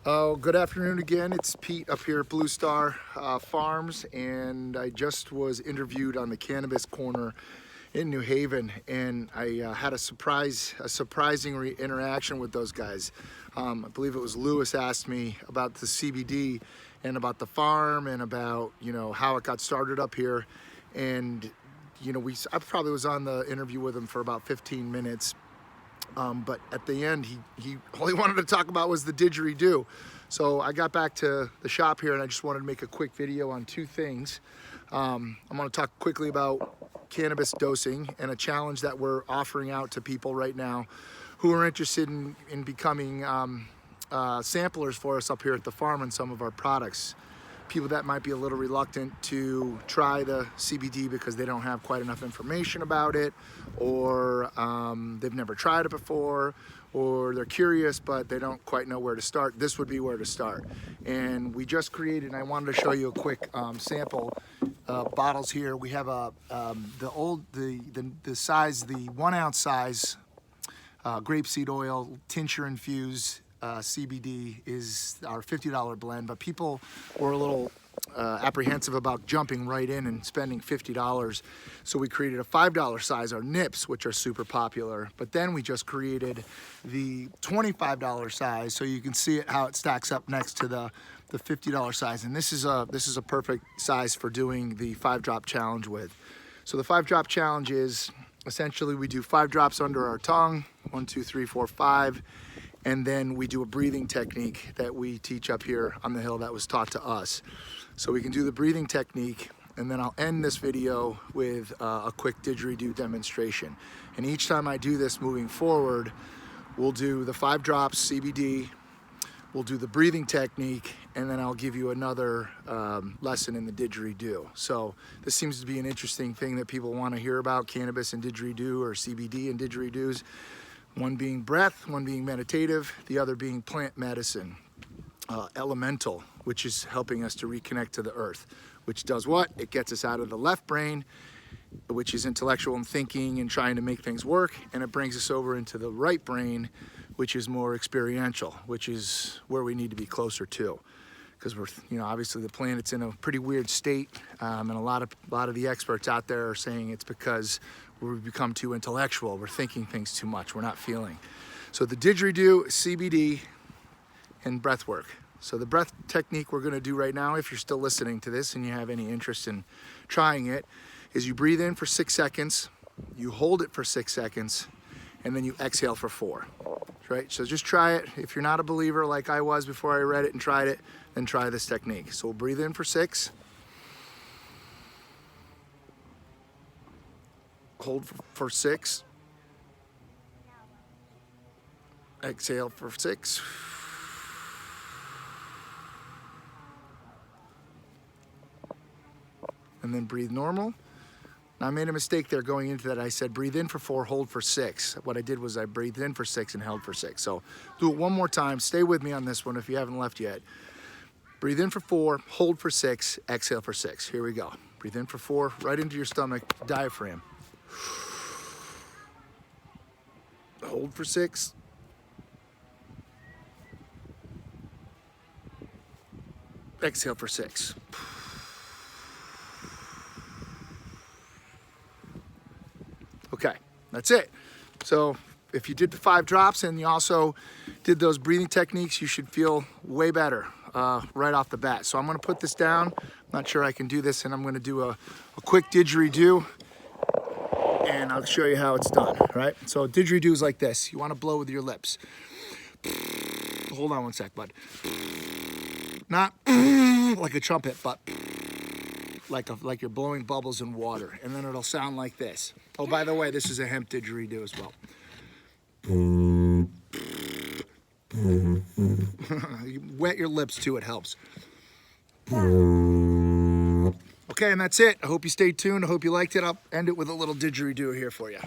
Oh, good afternoon again. It's Pete up here at Blue Star Farms, and I just was interviewed on the Cannabis Corner in New Haven, and I had a surprising interaction with those guys. I believe it was Lewis asked me about the CBD and about the farm and about how it got started up here, and I probably was on the interview with him for about 15 minutes. But at the end, he all he wanted to talk about was the didgeridoo. So I got back to the shop here and I just wanted to make a quick video on two things. I'm going to talk quickly about cannabis dosing and a challenge that we're offering out to people right now who are interested in becoming samplers for us up here at the farm on some of our products. People that might be a little reluctant to try the CBD because they don't have quite enough information about it, or they've never tried it before, or they're curious but they don't quite know where to start. This would be where to start. And we just created, and I wanted to show you a quick sample bottles here. We have the size, the 1 ounce size grapeseed oil, tincture infused CBD is our $50 blend, but people were a little apprehensive about jumping right in and spending $50. So we created a $5 size, our nips, which are super popular. But then we just created the $25 size, so you can see it how it stacks up next to the $50 size. And this is a perfect size for doing the 5-drop challenge with. So the 5-drop challenge is essentially we do 5 drops under our tongue, 1, 2, 3, 4, 5. And then we do a breathing technique that we teach up here on the hill that was taught to us. So we can do the breathing technique, and then I'll end this video with a quick didgeridoo demonstration. And each time I do this moving forward, we'll do the 5 drops CBD, we'll do the breathing technique, and then I'll give you another lesson in the didgeridoo. So this seems to be an interesting thing that people want to hear about, cannabis and didgeridoo, or CBD and didgeridoos. One being breath, one being meditative, the other being plant medicine. Elemental, which is helping us to reconnect to the earth, which does what? It gets us out of the left brain, which is intellectual and thinking and trying to make things work, and it brings us over into the right brain, which is more experiential, which is where we need to be closer to. Because we're, obviously the planet's in a pretty weird state, and a lot of the experts out there are saying it's because we've become too intellectual. We're thinking things too much. We're not feeling. So the didgeridoo, CBD, and breath work. So the breath technique we're going to do right now, if you're still listening to this and you have any interest in trying it, is you breathe in for 6 seconds, you hold it for 6 seconds, and then you exhale for 4. Right? So just try it. If you're not a believer like I was before I read it and tried it, then try this technique. So we'll breathe in for 6. Hold for 6. Exhale for 6. And then breathe normal. Now I made a mistake there going into that. I said breathe in for 4, hold for 6. What I did was I breathed in for 6 and held for 6. So do it one more time. Stay with me on this one if you haven't left yet. Breathe in for 4, hold for 6, exhale for 6. Here we go. Breathe in for 4, right into your stomach, diaphragm. Hold for 6. Exhale for 6. Okay, that's it. So if you did the 5 drops and you also did those breathing techniques, you should feel way better right off the bat. So I'm going to put this down. I'm not sure I can do this, and I'm going to do a quick didgeridoo, and I'll show you how it's done, right? So didgeridoo is like this. You want to blow with your lips. Hold on one sec, bud. Not like a trumpet, but like you're blowing bubbles in water, and then it'll sound like this. Oh, by the way, this is a hemp didgeridoo as well. You wet your lips too, it helps. Okay, and that's it. I hope you stayed tuned. I hope you liked it. I'll end it with a little didgeridoo here for you.